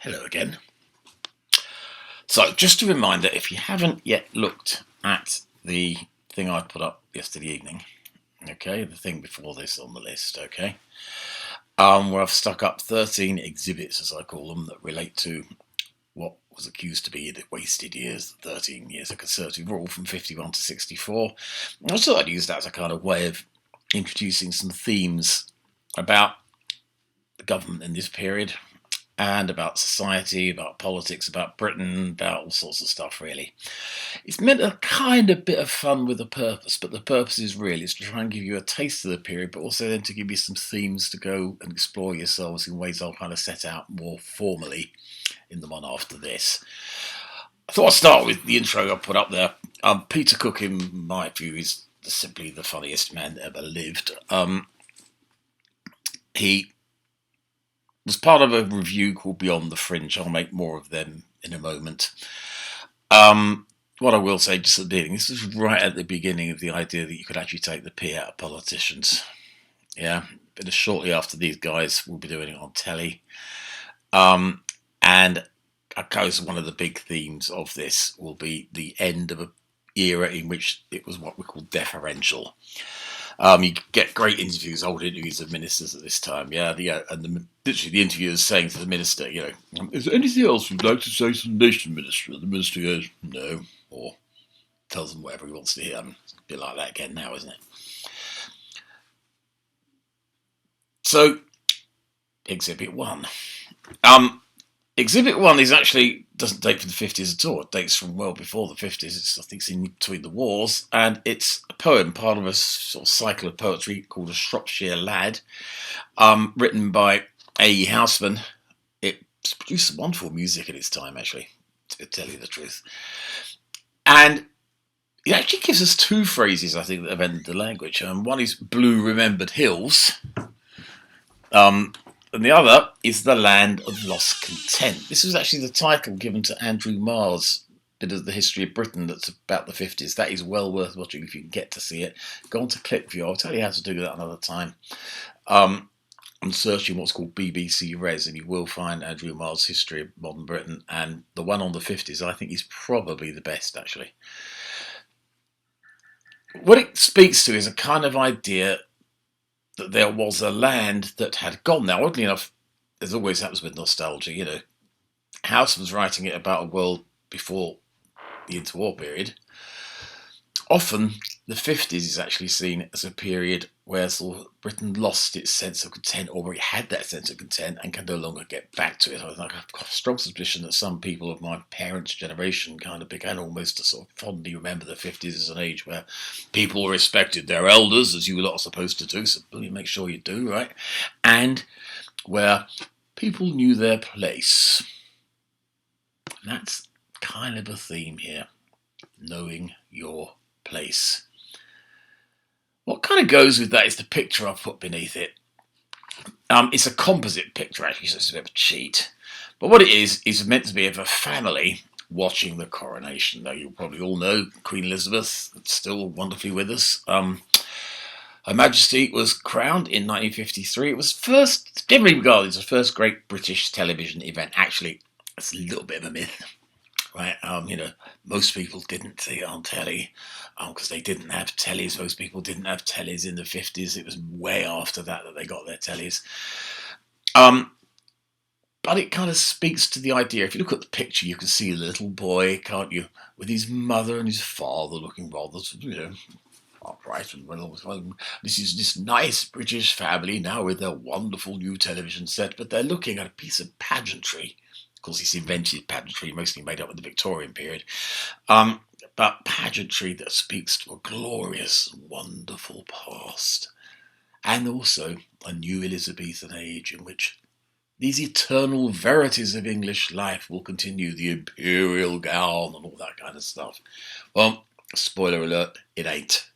Hello again. So, just a reminder, if you haven't yet looked at the thing I put up yesterday evening, okay, the thing before this on the list, okay, where I've stuck up 13 exhibits, as I call them, that relate to what was accused to be the wasted years, the 13 years of Conservative rule from 51 to 64. I just thought I'd use that as a kind of way of introducing some themes about the government in this period, and about society, about politics, about Britain, about all sorts of stuff, really. It's meant a kind of bit of fun with a purpose, but the purpose is really is to try and give you a taste of the period, but also then to give you some themes to go and explore yourselves in ways I'll kind of set out more formally in the one after this. I thought I'd start with the intro I put up there. Peter Cook, in my view, is simply the funniest man that ever lived. He was part of a review called Beyond the Fringe. I'll make more of them in a moment. What I will say, just at the beginning, this was right at the beginning of the idea that you could actually take the pee out of politicians. Yeah, but shortly after these guys will be doing it on telly. And I suppose one of the big themes of this will be the end of an era in which it was what we call deferential. You get great interviews, old interviews of ministers at this time. And literally the interviewer is saying to the minister, is there anything else you'd like to say to the nation minister? And the minister goes, no, or tells them whatever he wants to hear. It's a bit like that again now, isn't it? So, Exhibit 1. Exhibit 1 doesn't date from the 50s at all. It dates from well before the 50s. I think it's in between the wars. And it's a poem, part of a sort of cycle of poetry called A Shropshire Lad, written by A.E. Housman. It produced some wonderful music at its time, actually, to tell you the truth. And it actually gives us two phrases, I think, that have entered the language. One is Blue Remembered Hills. And the other is The Land of Lost Content. This was actually the title given to Andrew Marr's bit of the history of Britain that's about the 50s. That is well worth watching if you can get to see it. Go on to ClipView. I'll tell you how to do that another time. I'm searching what's called BBC Res, and you will find Andrew Marr's history of modern Britain. And the one on the 50s, I think, is probably the best, actually. What it speaks to is a kind of idea that there was a land that had gone. Now, oddly enough, as always happens with nostalgia, House was writing it about a world before the interwar period. Often, the 50s is actually seen as a period where sort of Britain lost its sense of content, or it had that sense of content and can no longer get back to it. I've got a strong suspicion that some people of my parents' generation kind of began almost to sort of fondly remember the 50s as an age where people respected their elders, as you lot are supposed to do, so make sure you do, right? And where people knew their place. And that's kind of a theme here, knowing your place. What kind of goes with that is the picture I've put beneath it. It's a composite picture, actually, so it's a bit of a cheat. But what it is meant to be of a family watching the coronation. Now, you probably all know Queen Elizabeth, still wonderfully with us. Her Majesty was crowned in 1953. It was generally regarded as the first great British television event. Actually, it's a little bit of a myth. Right, most people didn't see it on telly because they didn't have tellies. Most people didn't have tellies in the 50s. It was way after that they got their tellies. But it kind of speaks to the idea. If you look at the picture, you can see a little boy, can't you, with his mother and his father looking rather, upright and well. This is this nice British family now with their wonderful new television set, but they're looking at a piece of pageantry. Of course, it's invented pageantry, mostly made up in the Victorian period, but pageantry that speaks to a glorious, wonderful past, and also a new Elizabethan age in which these eternal verities of English life will continue, the imperial gown and all that kind of stuff. Well, spoiler alert, it ain't.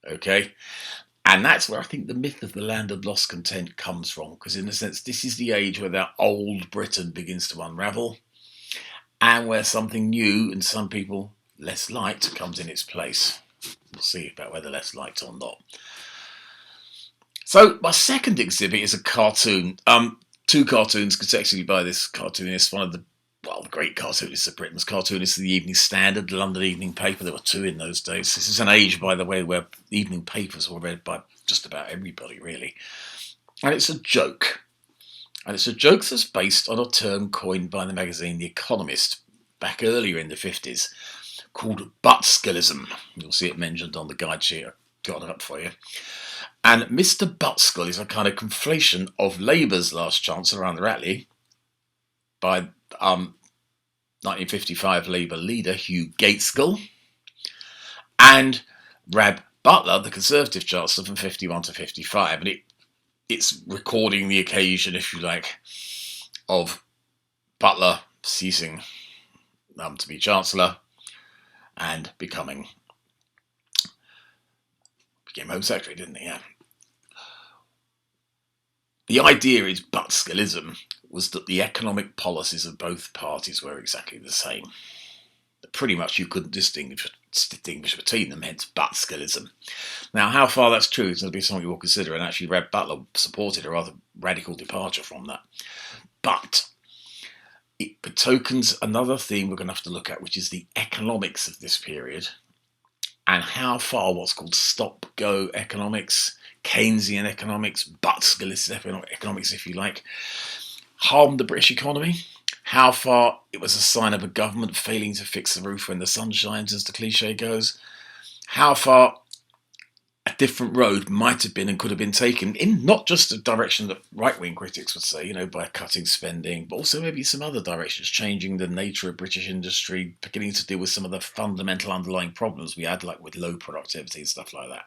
Okay? And that's where I think the myth of the land of lost content comes from, because in a sense, this is the age where that old Britain begins to unravel, and where something new and some people less liked comes in its place. We'll see about whether less liked or not. So my second exhibit is a cartoon. two cartoons consecutively by this cartoonist, one of the great cartoonists of Britain's cartoonists of the Evening Standard, the London evening paper. There were two in those days. This is an age, by the way, where evening papers were read by just about everybody, really. And it's a joke. And it's a joke that's based on a term coined by the magazine The Economist back earlier in the 50s called Buttskillism. You'll see it mentioned on the guide sheet. I've got it up for you. And Mr. Buttskill is a kind of conflation of Labour's last chancellor, Anne Attlee, by 1955 Labour leader Hugh Gaitskell, and Rab Butler, the Conservative chancellor from 51 to 55. And it's recording the occasion, if you like, of Butler ceasing to be chancellor and became Home Secretary, didn't he? Yeah. The idea is Buttskillism was that the economic policies of both parties were exactly the same. Pretty much you couldn't distinguish between them, hence Buttskillism. Now, how far that's true is going to be something we'll consider, and actually Rab Butler supported a rather radical departure from that. But it betokens another theme we're going to have to look at, which is the economics of this period, and how far what's called stop-go economics, Keynesian economics, Buttskillist economics, if you like, harmed the British economy. How far it was a sign of a government failing to fix the roof when the sun shines, as the cliche goes. How far a different road might have been and could have been taken in not just the direction that right-wing critics would say, by cutting spending, but also maybe some other directions, changing the nature of British industry, beginning to deal with some of the fundamental underlying problems we had, like with low productivity and stuff like that.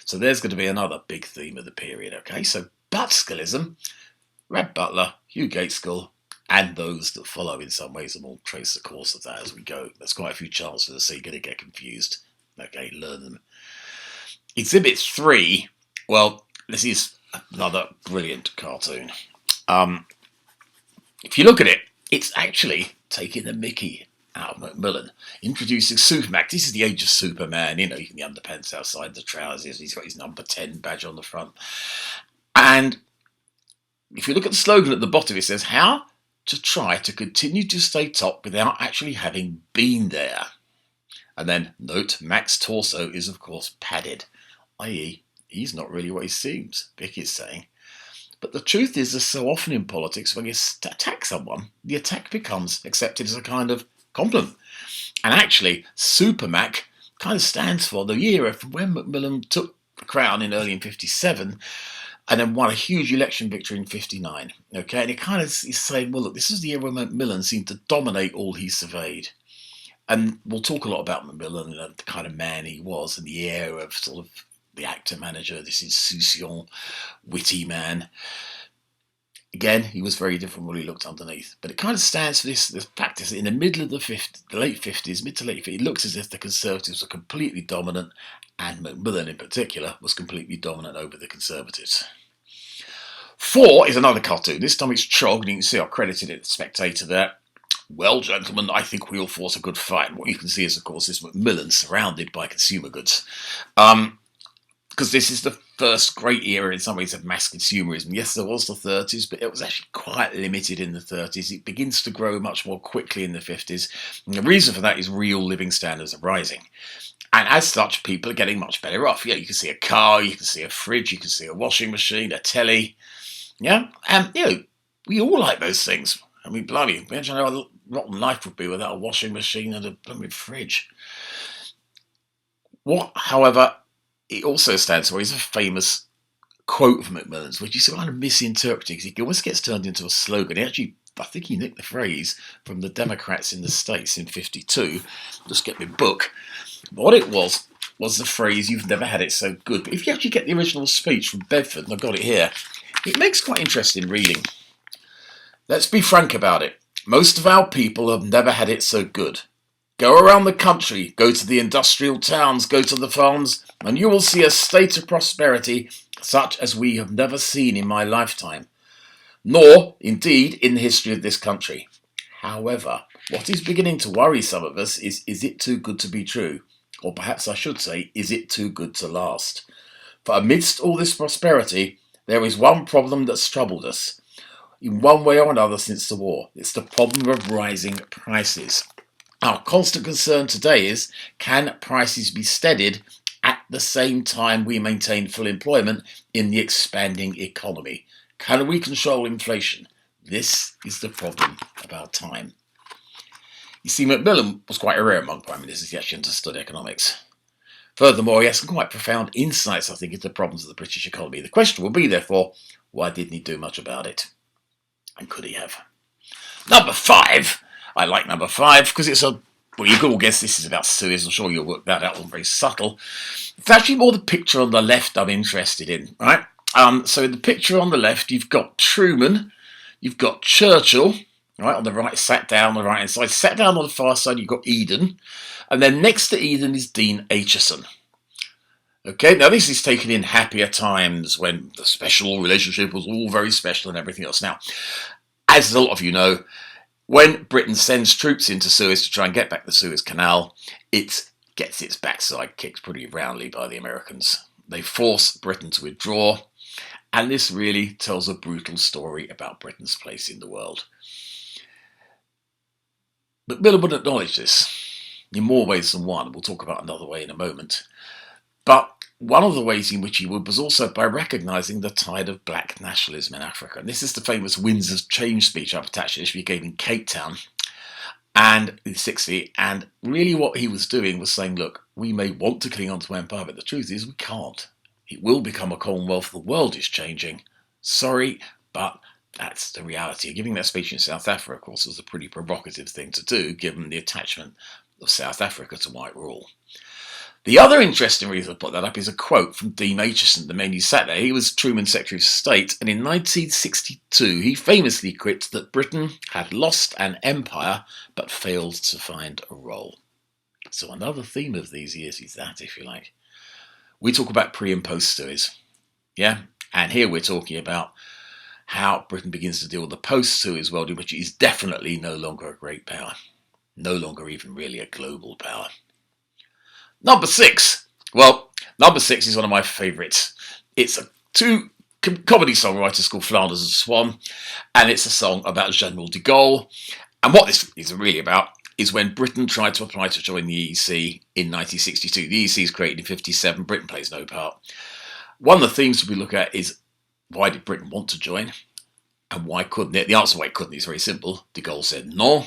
So there's going to be another big theme of the period, okay? So Buttskillism, Rab Butler, Hugh Gaitskell, and those that follow in some ways, and we'll trace the course of that as we go. There's quite a few chancellors, so you're going to get confused. Okay, learn them. Exhibit 3, well, this is another brilliant cartoon. If you look at it, it's actually taking the mickey out of Macmillan, introducing Supermac. This is the age of Superman, you can the underpants outside the trousers, he's got his number 10 badge on the front. And if you look at the slogan at the bottom, it says, how to try to continue to stay top without actually having been there. And then, note, Mac's torso is, of course, padded, i.e., he's not really what he seems, Vic is saying. But the truth is that so often in politics, when you attack someone, the attack becomes accepted as a kind of compliment. And actually, Super Mac kind of stands for the era from when Macmillan took the crown in 57, and then won a huge election victory in 59. Okay, and it kind of is saying, well, look, this is the era when Macmillan seemed to dominate all he surveyed. And we'll talk a lot about Macmillan and the kind of man he was, and the air of sort of the actor-manager, this insouciant, witty man. Again, he was very different when he looked underneath. But it kind of stands for this practice. In the middle of the late 50s, mid to late 50s, it looks as if the Conservatives were completely dominant, and Macmillan in particular was completely dominant over the Conservatives. 4 is another cartoon. This time it's Chog, and you can see I've credited it, Spectator there. Well, gentlemen, I think we all fought a good fight. And what you can see is, of course, is Macmillan surrounded by consumer goods. Because this is the first great era in some ways of mass consumerism. Yes, there was the 30s, but it was actually quite limited in the 30s. It begins to grow much more quickly in the 50s. And the reason for that is real living standards are rising. And as such, people are getting much better off. You can see a car, you can see a fridge, you can see a washing machine, a telly. Yeah, and, we all like those things. I mean, blimey, imagine how rotten life would be without a washing machine and a blooming fridge. What, however, it also stands for is a famous quote from Macmillan's, which is kind of misinterpreted because it almost gets turned into a slogan. I think he nicked the phrase from the Democrats in the States in 52. Just get my book. What it was the phrase, "You've never had it so good." But if you actually get the original speech from Bedford, and I've got it here, it makes quite interesting reading. Let's be frank about it. Most of our people have never had it so good. Go around the country, go to the industrial towns, go to the farms, and you will see a state of prosperity such as we have never seen in my lifetime, nor, indeed, in the history of this country. However, what is beginning to worry some of us is it too good to be true? Or perhaps I should say, is it too good to last? For amidst all this prosperity, there is one problem that's troubled us. in one way or another since the war. It's the problem of rising prices. Our constant concern today is, can prices be steadied at the same time we maintain full employment in the expanding economy? Can we control inflation? This is the problem of our time. You see, Macmillan was quite rare among prime ministers. He actually understood economics. Furthermore, he has some quite profound insights, I think, into the problems of the British economy. The question will be, therefore, why didn't he do much about it? And could he have? Number 5. I like number 5 because it's a... Well, you can all guess this is about Suez. I'm sure you'll work that out. It wasn't very subtle. It's actually more the picture on the left I'm interested in, right? So in the picture on the left, you've got Truman, you've got Churchill, right, on the right, sat down on the right-hand side. Sat down on the far side, you've got Eden. And then next to Eden is Dean Acheson. Okay, now this is taken in happier times when the special relationship was all very special and everything else. Now, as a lot of you know, when Britain sends troops into Suez to try and get back the Suez Canal, it gets its backside kicked pretty roundly by the Americans. They force Britain to withdraw, and this really tells a brutal story about Britain's place in the world. Macmillan would acknowledge this in more ways than one. We'll talk about another way in a moment. But one of the ways in which he would was also by recognising the tide of black nationalism in Africa. And this is the famous Winds of Change speech I've attached to this, he gave in Cape Town and in '60. And really what he was doing was saying, look, we may want to cling on to empire, but the truth is we can't. It will become a Commonwealth. The world is changing. Sorry, but that's the reality. Giving that speech in South Africa, of course, was a pretty provocative thing to do, given the attachment of South Africa to white rule. The other interesting reason I put that up is a quote from Dean Acheson, the man who sat there. He was Truman's Secretary of State, and in 1962 he famously quipped that Britain had lost an empire but failed to find a role. So another theme of these years is that, if you like. We talk about pre and post Suez, yeah? And here we're talking about how Britain begins to deal with the post-Suez world, in which it is definitely no longer a great power. No longer even really a global power. Number 6. Well, number 6 is one of my favourites. It's two comedy songwriters called Flanders and Swan, and it's a song about General de Gaulle. And what this is really about is when Britain tried to apply to join the EEC in 1962. The EEC is created in 1957. Britain plays no part. One of the themes we look at is, why did Britain want to join? And why couldn't it? The answer why it couldn't is very simple. De Gaulle said no.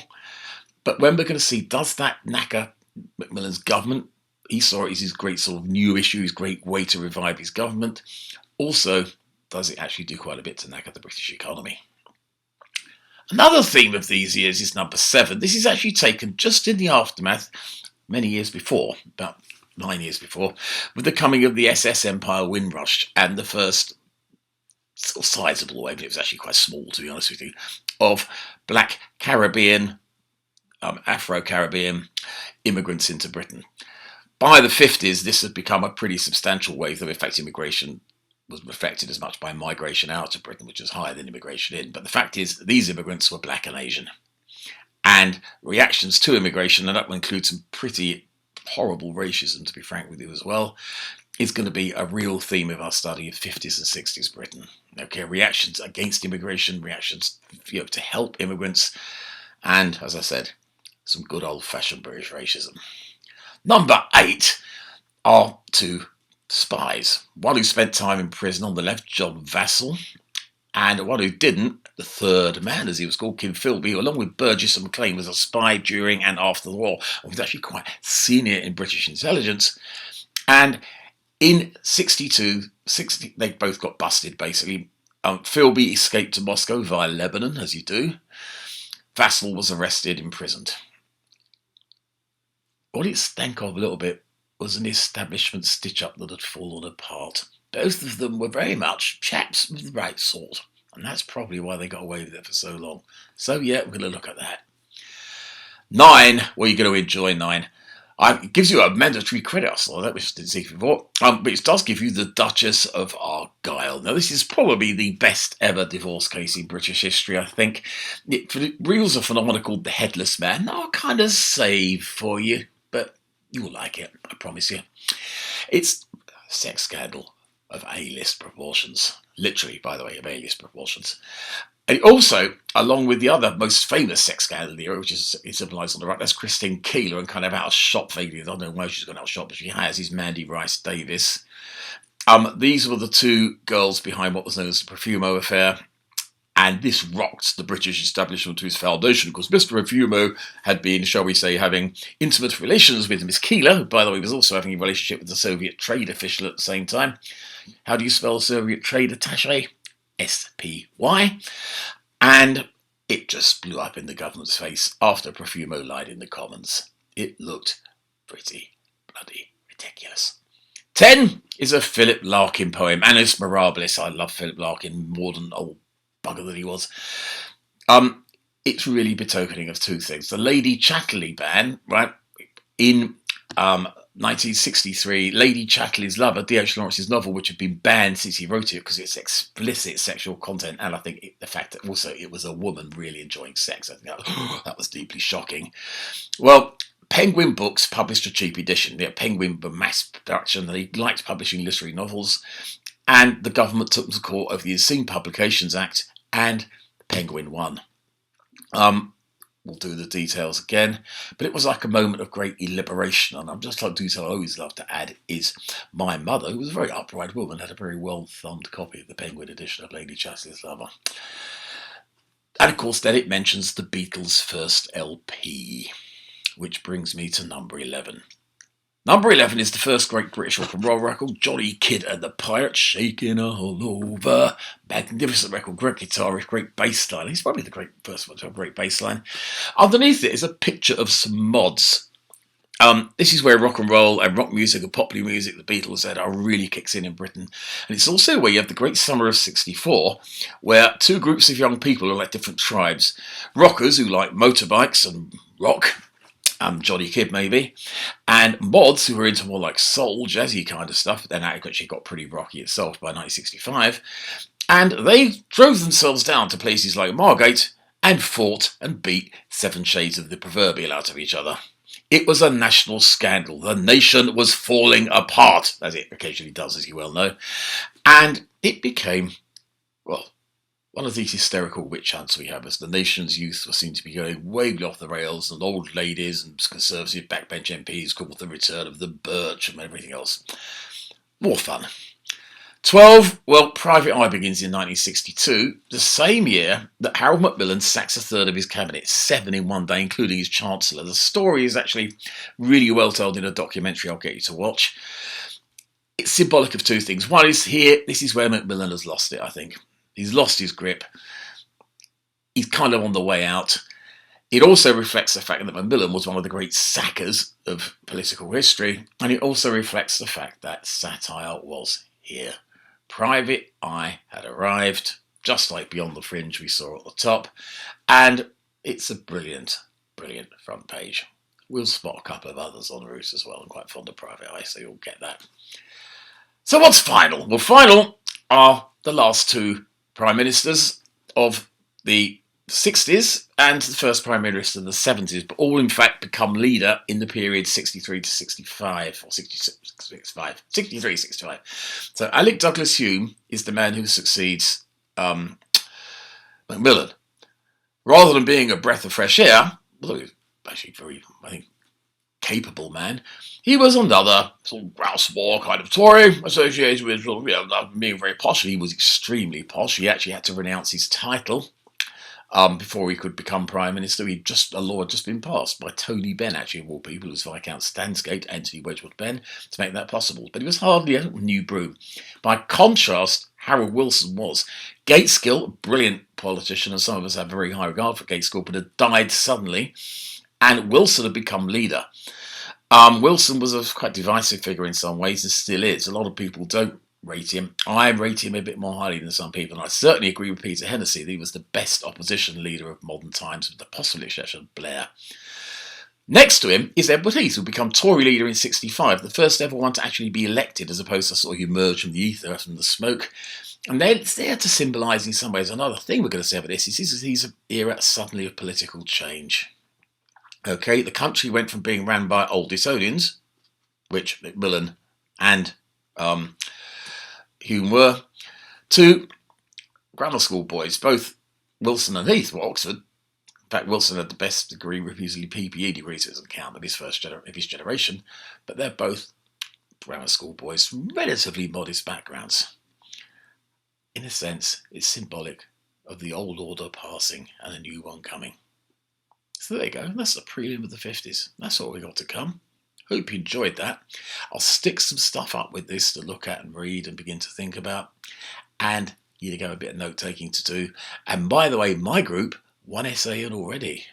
But when we're going to see, does that knacker Macmillan's government? He saw it as his great sort of new issue, his great way to revive his government. Also, does it actually do quite a bit to knacker the British economy? Another theme of these years is number 7. This is actually taken just in the aftermath, many years before, about 9 years before, with the coming of the SS Empire Windrush and the first sort of sizable wave, it was actually quite small to be honest with you, of black Caribbean, Afro-Caribbean immigrants into Britain. By the 50s, this had become a pretty substantial wave, though in fact immigration was affected as much by migration out of Britain, which was higher than immigration in. But the fact is, these immigrants were black and Asian. And reactions to immigration, and that will include some pretty horrible racism, to be frank with you as well, is going to be a real theme of our study of 50s and 60s Britain. Okay, reactions against immigration, reactions to help immigrants, and, as I said, some good old-fashioned British racism. Number 8 are 2 spies. One who spent time in prison on the left, John Vassall, and one who didn't, the third man, as he was called, Kim Philby, who, along with Burgess and Maclean, was a spy during and after the war, and was actually quite senior in British intelligence. And in 62, they both got busted, basically. Philby escaped to Moscow via Lebanon, as you do. Vassall was arrested, imprisoned. What it stank of a little bit was an establishment stitch-up that had fallen apart. Both of them were very much chaps of the right sort, and that's probably why they got away with it for so long. So yeah, we're going to look at that. 9, well, you're going to enjoy 9. It gives you a mandatory credit, I saw that, which I didn't see before, but it does give you the Duchess of Argyll. Now, this is probably the best ever divorce case in British history, I think. It reveals a phenomenon called the Headless Man. I'll kind of save for you, but you'll like it, I promise you. It's a sex scandal of A-list proportions. Literally, by the way, of A-list proportions. And also, along with the other most famous sex scandal of the era, which is symbolised on the right, that's Christine Keeler, and kind of out of shop vaguely. I don't know why she's gone out of shop, but she has, is Mandy Rice Davis. These were the two girls behind what was known as the Profumo affair. And this rocked the British establishment to its foundation, because Mr. Profumo had been, shall we say, having intimate relations with Miss Keeler, who, by the way, was also having a relationship with the Soviet trade official at the same time. How do you spell Soviet trade attaché? S-P-Y. And it just blew up in the government's face after Profumo lied in the Commons. It looked pretty bloody ridiculous. 10 is a Philip Larkin poem, Annus Mirabilis. I love Philip Larkin more than old bugger that he was. It's really betokening of two things. The Lady Chatterley ban, right? In 1963, Lady Chatterley's Lover, D.H. Lawrence's novel, which had been banned since he wrote it because it's explicit sexual content, and I think the fact that also it was a woman really enjoying sex, I think that was deeply shocking. Well, Penguin Books published a cheap edition. Penguin were mass production. They liked publishing literary novels, and the government took them to court over the Obscene Publications Act, and Penguin won. We'll do the details again, but it was like a moment of great liberation. And I'm just like detail I always love to add is my mother, who was a very upright woman, had a very well thumbed copy of the Penguin edition of Lady Chatterley's Lover. And of course, then it mentions the Beatles' first LP, which brings me to number 11. Number 11 is the first great British rock and roll record, Johnny Kidd and the Pirates, Shaking All Over. Magnificent record, great guitarist, great bass line. He's probably the first one to have a great bass line. Underneath it is a picture of some mods. This is where rock and roll and rock music and popular music, the Beatles had, really kicks in Britain. And it's also where you have the great summer of 64, where two groups of young people are like different tribes. Rockers who like motorbikes and rock, Johnny Kidd maybe, and mods who were into more like soul, jazzy kind of stuff, but then actually got pretty rocky itself by 1965, and they drove themselves down to places like Margate and fought and beat Seven Shades of the Proverbial out of each other. It was a national scandal. The nation was falling apart, as it occasionally does, as you well know, and it became, well, one of these hysterical witch hunts we have as the nation's youth seem to be going way off the rails, and old ladies and conservative backbench MPs called the return of the birch and everything else. More fun. 12, well, Private Eye begins in 1962, the same year that Harold Macmillan sacks a third of his cabinet, 7 in one day, including his Chancellor. The story is actually really well told in a documentary I'll get you to watch. It's symbolic of two things. One is here, this is where Macmillan has lost it, I think. He's lost his grip. He's kind of on the way out. It also reflects the fact that Macmillan was one of the great sackers of political history, and it also reflects the fact that satire was here. Private Eye had arrived, just like Beyond the Fringe we saw at the top, and it's a brilliant, brilliant front page. We'll spot a couple of others en route as well. I'm quite fond of Private Eye, so you'll get that. So what's final? Well, final are the last two Prime Ministers of the 60s and the first Prime Minister of the 70s, but all in fact become leader in the period 63 to 65, or 63, 65. So Alec Douglas Hume is the man who succeeds Macmillan. Rather than being a breath of fresh air, although he's actually very, I think, capable man, he was another sort of grouse war kind of Tory associated with, being very posh. He was extremely posh. He actually had to renounce his title before he could become Prime Minister. A law had just been passed by Tony Benn, actually, of all people, who was Viscount Stansgate, Anthony Wedgwood Benn, to make that possible. But he was hardly a new brew. By contrast, Harold Wilson was. Gaitskell, a brilliant politician, and some of us have very high regard for Gaitskell, but had died suddenly, and Wilson had become leader. Wilson was a quite divisive figure in some ways, and still is. A lot of people don't rate him. I rate him a bit more highly than some people, and I certainly agree with Peter Hennessy that he was the best opposition leader of modern times, with the possible exception of Blair. Next to him is Edward Heath, who became Tory leader in 65, the first ever one to actually be elected, as opposed to sort of emerge from the ether, from the smoke. And it's there to symbolise in some ways another thing we're going to say about this is he's an era suddenly of political change. Okay, the country went from being ran by old Oldisonians, which Macmillan and Hume were, to grammar school boys, both Wilson and Heath were Oxford. In fact, Wilson had the best degree, repeatedly PPE degree, so it doesn't count, of his generation. But they're both grammar school boys from relatively modest backgrounds. In a sense, it's symbolic of the old order passing and a new one coming. So there you go. That's the prelude of the 50s. That's all we got to come. Hope you enjoyed that. I'll stick some stuff up with this to look at and read and begin to think about. And you have a bit of note taking to do. And by the way, my group, one essay in already.